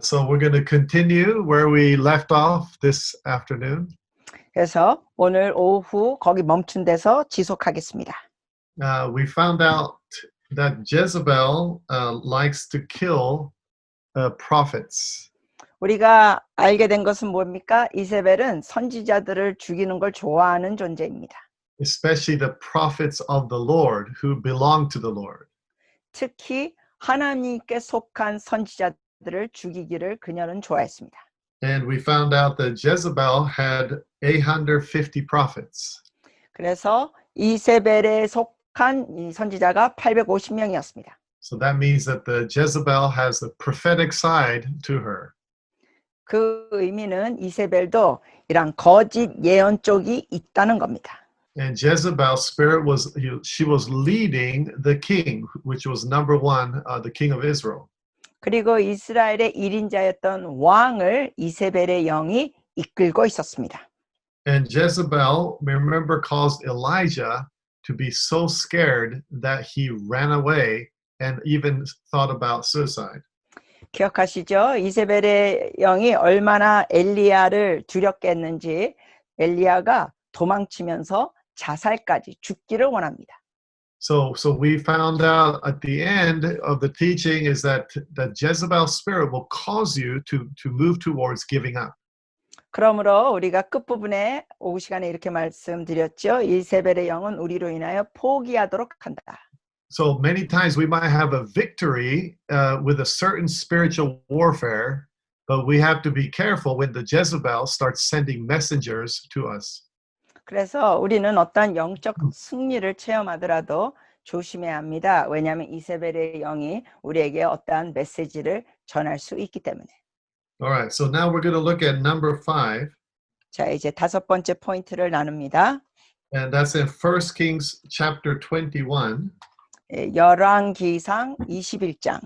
So we're going to continue where we left off this afternoon. 그래서 오늘 오후 거기 멈춘 데서 지속하겠습니다. We found out that Jezebel likes to kill prophets. 우리가 알게 된 것은 뭡니까? 이세벨은 선지자들을 죽이는 걸 좋아하는 존재입니다. Especially the prophets of the Lord who belong to the Lord. 특히 하나님께 속한 선지자들을 죽이기를 그녀는 좋아했습니다. And we found out that Jezebel had 850 prophets. 그래서 이세벨에 속한 이 선지자가 850명이었습니다. So that means that the Jezebel has a prophetic side to her. 그 의미는 이세벨도 이런 거짓 예언 쪽이 있다는 겁니다. And Jezebel's spirit she was leading the king, which was number one, the king of Israel. 그리고 이스라엘의 1인자였던 왕을 이세벨의 영이 이끌고 있었습니다. And Jezebel, remember, caused Elijah to be so scared that he ran away and even thought about suicide. 기억하시죠? 이세벨의 영이 얼마나 엘리야를 두렵게 엘리야가 도망치면서 자살까지 죽기를 원합니다. So we found out at the end of the teaching is that Jezebel's spirit will cause you to move towards giving up. 그러므로 우리가 끝부분에 오후 시간에 이렇게 말씀드렸죠. 이세벨의 영은 우리로 인하여 포기하도록 한다. So many times we might have a victory with a certain spiritual warfare, but we have to be careful when the Jezebel starts sending messengers to us. 그래서 우리는 어떤 영적 승리를 체험하더라도 조심해야 합니다. 왜냐하면 이세벨의 영이 우리에게 어떠한 메시지를 전할 수 있기 때문에. All right, so now we're going to look at number 5. 자, 이제 5번째 포인트를 나눕니다. And that's in 1 Kings chapter 21. 열왕기상 21장.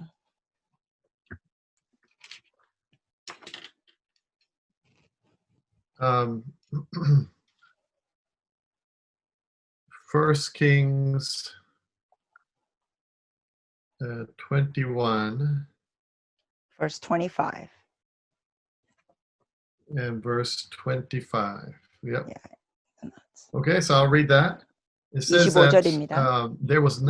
First Kings 21. Verse 25. And verse 25. Yep. Yeah. Okay, so I'll read that. It says that there was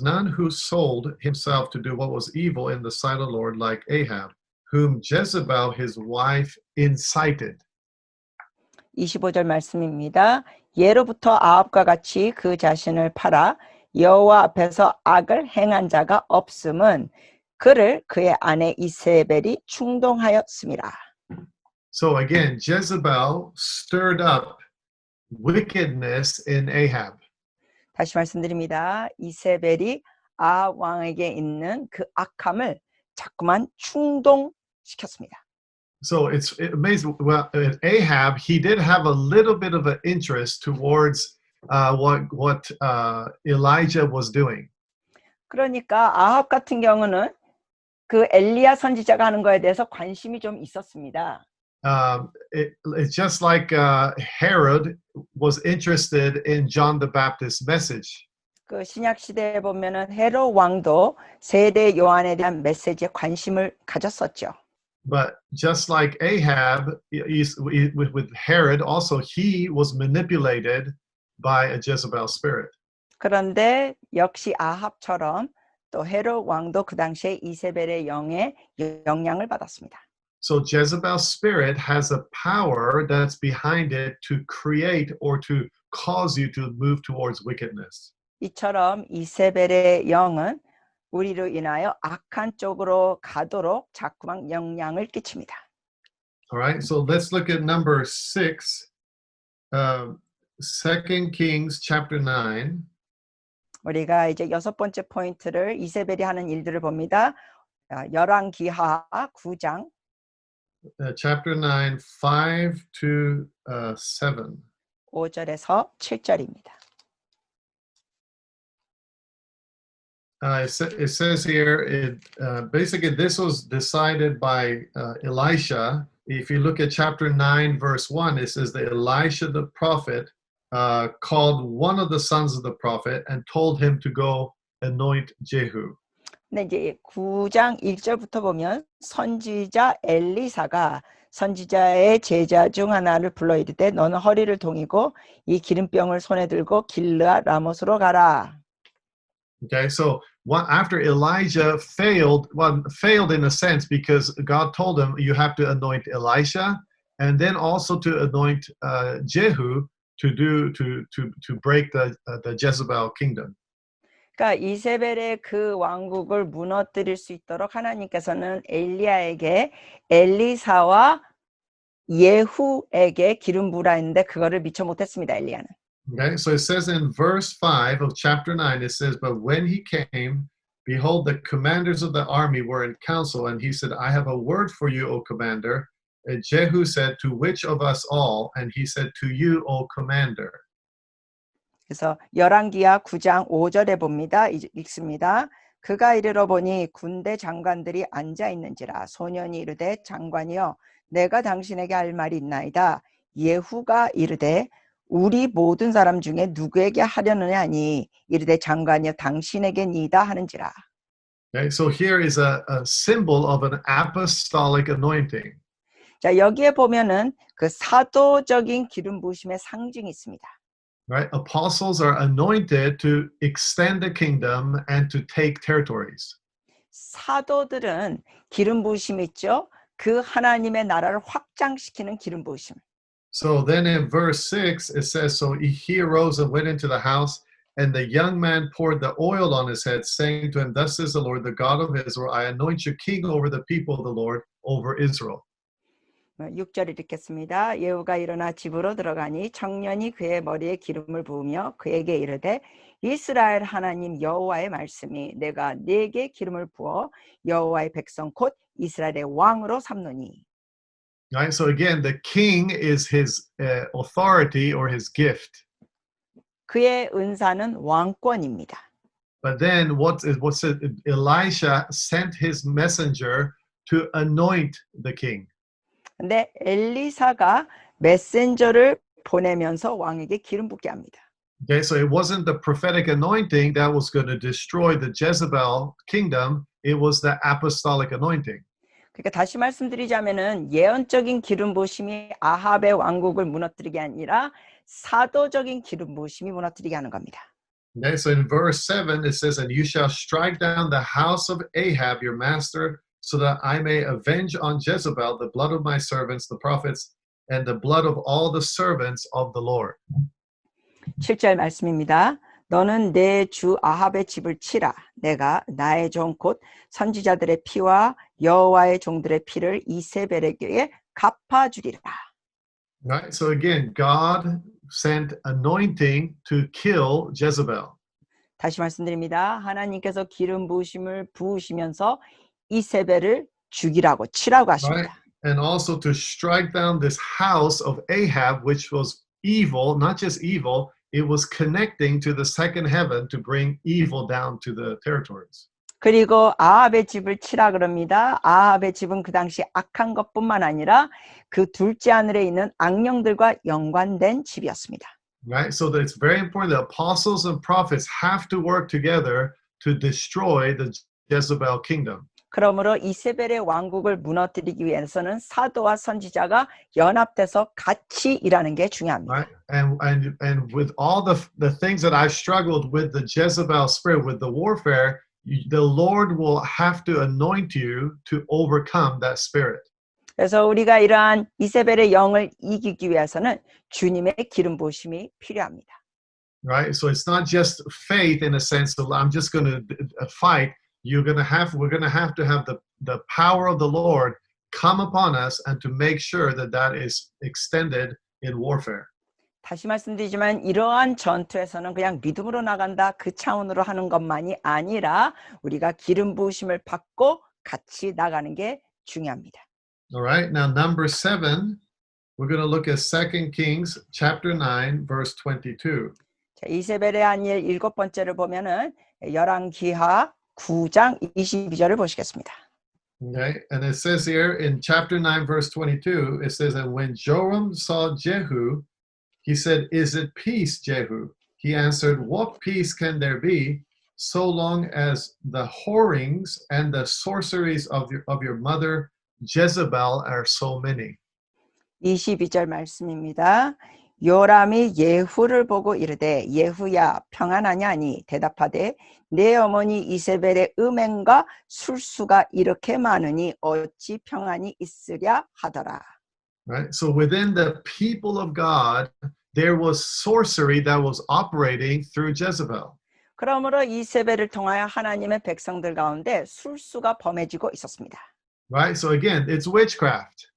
none who sold himself to do what was evil in the sight of the Lord like Ahab, whom Jezebel his wife incited. 25절 말씀입니다. 예로부터 아합과 같이 그 자신을 팔아 여호와 앞에서 악을 행한 자가 없음은 그를 그의 아내 이세벨이 충동하였음이라. So again, Jezebel stirred up wickedness in Ahab. 다시 말씀드립니다. 이세벨이 아합 왕에게 있는 그 악함을 자꾸만 충동시켰습니다. So it's amazing. Well, Ahab, he did have a little bit of an interest towards what Elijah was doing. 그러니까 아합 같은 경우는 그 엘리야 선지자가 하는 거에 대해서 관심이 좀 있었습니다. It's just like Herod was interested in John the Baptist's message. 그 신약 시대에 보면은 헤롯 왕도 세대 요한에 대한 메시지에 관심을 가졌었죠. But just like Ahab, with Herod, also he was manipulated by a Jezebel spirit. 그런데 역시 아합처럼 또 헤롯 왕도 그 당시에 이세벨의 영에 영향을 받았습니다. So Jezebel's spirit has a power that's behind it to create or to cause you to move towards wickedness. 이처럼 이세벨의 영은 우리로 인하여 악한 쪽으로 가도록 자꾸만 영향을 끼칩니다. All right, so let's look at number 6, 2 Kings chapter 9. 우리가 이제 6번째 포인트를 이세벨이 하는 일들을 봅니다. 열왕기하 9장. Chapter 9, 5 to 7. 5절에서 7절입니다. It says here, basically this was decided by Elisha. If you look at chapter 9, verse 1, it says that Elisha the prophet called one of the sons of the prophet and told him to go anoint Jehu. 근데 이제 9장 1절부터 보면 선지자 엘리사가 선지자의 제자 중 하나를 불러 이르되 너는 허리를 동이고 이 기름병을 손에 들고 길르앗 라못으로 가라. Okay, so after Elijah failed in a sense because God told him you have to anoint Elisha and then also to anoint Jehu to break the Jezebel kingdom. 그러니까 이세벨의 그 왕국을 무너뜨릴 수 있도록 하나님께서는 엘리야에게 엘리사와 예후에게 기름 부으라 했는데 그거를 미처 못했습니다. 엘리야는. Okay, so it says in verse 5 of chapter 9, it says, but when he came, behold, the commanders of the army were in council, and he said, I have a word for you, O commander. And Jehu said, to which of us all? And he said, to you, O commander. 그래서 열왕기하 9장 5절에 봅니다. 읽습니다. 그가 이르러 보니 군대 장관들이 앉아 있는지라 소년이 이르되 장관이여 내가 당신에게 할 말이 있나이다. 예후가 이르되 우리 모든 사람 중에 누구에게 하려느냐 하니 이르되 장관이여 당신에게니이다 하는지라. Okay, so here is a symbol of an apostolic anointing. 자, 여기에 보면은 그 사도적인 기름 부으심의 상징이 있습니다. Right? Apostles are anointed to extend the kingdom and to take territories. 사도들은 기름 부으심이 있죠. 그 하나님의 나라를 확장시키는 기름 부으심. So then in verse 6 it says, so he arose and went into the house, and the young man poured the oil on his head, saying to him, thus says the Lord, the God of Israel, I anoint you king over the people of the Lord, over Israel. 6절 읽겠습니다. 예후가 일어나 집으로 들어가니 청년이 그의 머리에 기름을 부으며 그에게 이르되 이스라엘 하나님 여호와의 말씀이 내가 네게 기름을 부어 여호와의 백성 곧 이스라엘의 왕으로 삼노니. Right? So again, the king is his authority or his gift. 그의 은사는 왕권입니다. But then what said? Elisha sent his messenger to anoint the king. 근데 엘리사가 메신저를 보내면서 왕에게 기름 붓게 합니다. Okay, so it wasn't the prophetic anointing that was going to destroy the Jezebel kingdom. It was the apostolic anointing. 그러니까 다시 말씀드리자면은 예언적인 기름 부으심이 아합의 왕국을 무너뜨리게 아니라 사도적인 기름 부으심이 무너뜨리게 하는 겁니다. Okay, so in verse 7 it says, and you shall strike down the house of Ahab your master, so that I may avenge on Jezebel the blood of my servants, the prophets, and the blood of all the servants of the Lord. 7절 말씀입니다. 너는 내 주 아합의 집을 치라. 내가 나의 종 곧 선지자들의 피와 여호와의 종들의 피를 이세벨에게 갚아주리라. Right? So again, God sent anointing to kill Jezebel. 다시 말씀드립니다. 하나님께서 기름 부으심을 부으시면서 이세벨을 죽이라고 치라고 하십니다. Right? And also to strike down this house of Ahab, which was evil, not just evil, it was connecting to the second heaven to bring evil down to the territories. 그리고 아합의 집을 치라 그럽니다. 아합의 집은 그 당시 악한 것뿐만 아니라 그 둘째 하늘에 있는 악령들과 연관된 집이었습니다. Right? So that it's very important that apostles and prophets have to work together to destroy the Jezebel kingdom. 그러므로 이세벨의 왕국을 무너뜨리기 위해서는 사도와 선지자가 연합돼서 같이 일하는 게 중요합니다. Right? And with all the things that I've struggled with the Jezebel spirit, with the warfare, the Lord will have to anoint you to overcome that spirit. 그래서 우리가 이러한 이세벨의 영을 이기기 위해서는 주님의 기름 부으심이 필요합니다. Right? So it's not just faith in a sense of I'm just going to fight. We're going to have to have the power of the Lord come upon us and to make sure that is extended in warfare. 다시 말씀드리지만 이러한 전투에서는 그냥 믿음으로 나간다 그 차원으로 하는 것만이 아니라 우리가 기름 부으심을 받고 같이 나가는 게 중요합니다. All right. Now number 7, we're going to look at 2 Kings chapter 9 verse 22. 자, 이세벨의 한 일 7번째를 보면은 열왕기하 9장 22절을 보시겠습니다. Okay, and it says here in chapter 9 verse 22, it says, and when Joram saw Jehu, he said, is it peace, Jehu? He answered, what peace can there be? so long as the whorings and the sorceries of your mother Jezebel are so many. 22절 말씀입니다. 요람이 예후를 보고 이르되 예후야 평안하냐 하니 대답하되 내 어머니 이세벨의 음행과 술수가 이렇게 많으니 어찌 평안이 있으랴 하더라. Right? So within the people of God, there was sorcery that was operating through Jezebel. 그러므로 이세벨을 통하여 하나님의 백성들 가운데 술수가 범해지고 있었습니다. Right? So again, it's witchcraft.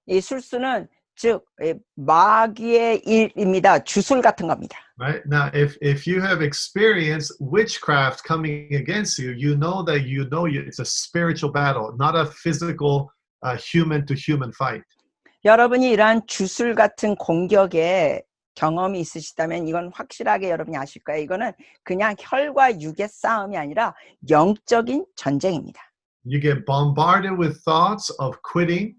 이 술수는 즉 마귀의 일입니다. 주술 같은 겁니다. Right? Now, if you have experienced witchcraft coming against you, you know it's a spiritual battle, not a physical human to human fight. 여러분이 이러한 주술 같은 공격에 경험이 있으시다면 이건 확실하게 여러분이 아실 거예요. 이거는 그냥 혈과 육의 싸움이 아니라 영적인 전쟁입니다. You get bombarded with thoughts of quitting.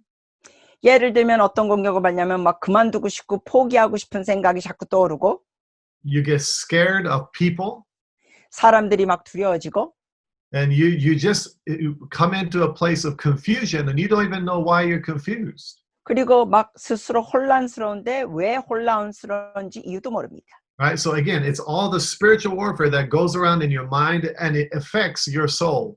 예를 들면 어떤 공격을 받냐면 막 그만두고 싶고 포기하고 싶은 생각이 자꾸 떠오르고 You get scared of people. 사람들이 막 두려워지고 And you just come into a place of confusion and you don't even know why you're confused. 그리고 막 스스로 혼란스러운데 왜 혼란스러운지 이유도 모릅니다. Right? So again, it's all the spiritual warfare that goes around in your mind and it affects your soul.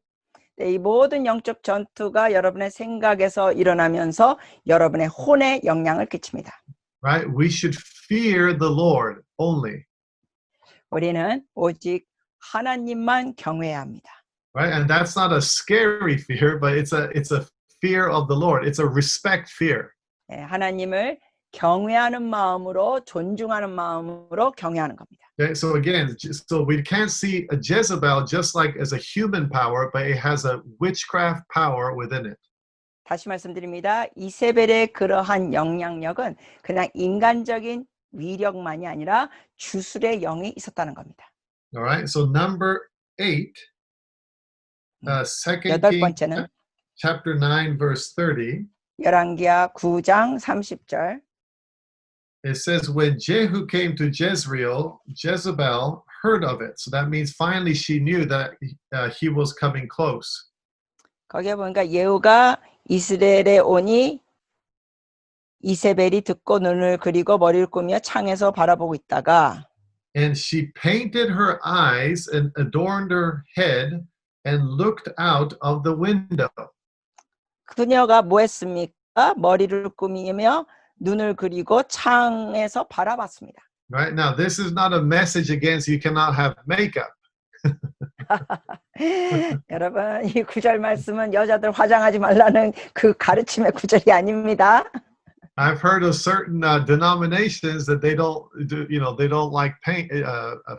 네, 이 모든 영적 전투가 여러분의 생각에서 일어나면서 여러분의 혼에 영향을 끼칩니다. Right? We should fear the Lord only. 우리는 오직 하나님만 경외해야 합니다. Right? And that's not a scary fear, but it's a fear of the Lord. It's a respect fear. 네, 하나님을 경외하는 마음으로 존중하는 마음으로 경외하는 겁니다. Okay, so again, so we can't see a Jezebel just like as a human power, but it has a witchcraft power within it. 다시 말씀드립니다. 이세벨의 그러한 영향력은 그냥 인간적인 위력만이 아니라 주술의 영이 있었다는 겁니다. All right. So number 8, Second 여덟 Kings 번째는 chapter 9, verse 30. 열왕기하 9장 30절. It says, when Jehu came to Jezreel, Jezebel heard of it. So that means finally she knew that he was coming close. 거기에 보니까 예후가 이스라엘에 오니 이세벨이 듣고 눈을 그리고 머리를 꾸며 창에서 바라보고 있다가 And she painted her eyes and adorned her head and looked out of the window. 그녀가 뭐 했습니까? 머리를 꾸미며 눈을 그리고 창에서 바라봤습니다. Right? Now, this is not a message against you cannot have makeup. 여러분, 이 구절 말씀은 여자들 화장하지 말라는 그 가르침의 구절이 아닙니다. I've heard of certain denominations that they don't do, they don't like paint,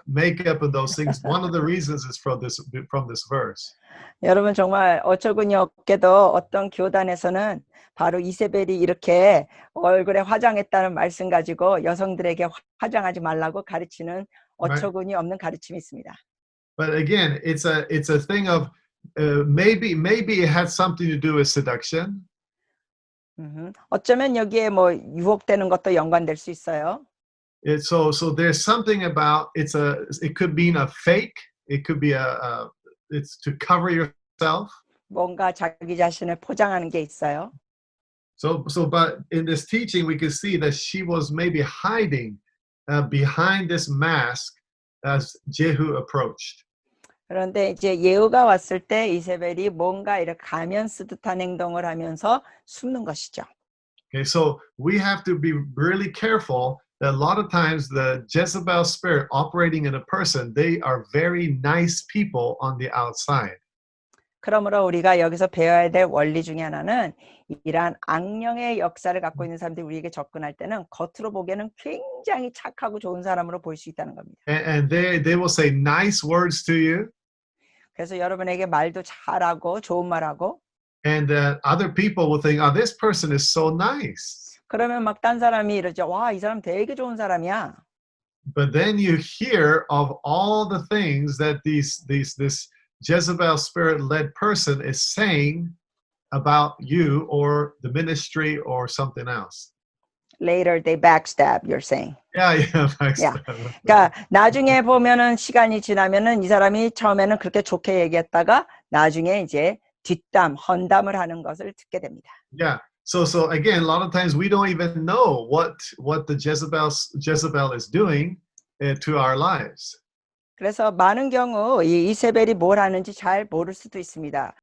makeup and those things. One of the reasons is from this verse. 여러분 정말 어처구니 없게도 어떤 교단에서는 바로 이세벨이 이렇게 얼굴에 화장했다는 말씀 가지고 여성들에게 화장하지 말라고 가르치는 어처구니 없는 가르침이 있습니다. But again, it's a thing of maybe it has something to do with seduction. 어쩌면 여기에 뭐 유혹되는 것도 연관될 수 있어요. So there's something about it could mean a fake. It could be it's to cover yourself. 뭔가 자기 자신을 포장하는 게 있어요. But in this teaching, we can see that she was maybe hiding behind this mask as Jehu approached. 그런데 이제 예후가 왔을 때 이세벨이 뭔가 이렇게 가면 쓰듯한 행동을 하면서 숨는 것이죠. Okay, so we have to be really careful that a lot of times the Jezebel spirit operating in a person, they are very nice people on the outside. 그러므로 우리가 여기서 배워야 될 원리 중에 하나는 이러한 악령의 역사를 갖고 있는 사람들이 우리에게 접근할 때는 겉으로 보기에는 굉장히 착하고 좋은 사람으로 보일 수 있다는 겁니다. And they will say nice words to you. 그래서 여러분에게 말도 잘하고 좋은 말하고. And other people will think, oh, this person is so nice. 그러면 막 딴 사람이 이러죠. 와, 이 사람 되게 좋은 사람이야. But then you hear of all the things that this Jezebel spirit-led person is saying about you or the ministry or something else. Later they backstab, you're saying. Yeah. Yeah. 그러니까 나중에 보면은 시간이 지나면은 이 사람이 처음에는 그렇게 좋게 얘기했다가 나중에 이제 뒷담, 헌담을 하는 것을 듣게 됩니다. Yeah. So again, a lot of times we don't even know what the Jezebel is doing to our lives. 그래서 많은 경우 이 이세벨이 뭘 하는지 잘 모를 수도 있습니다.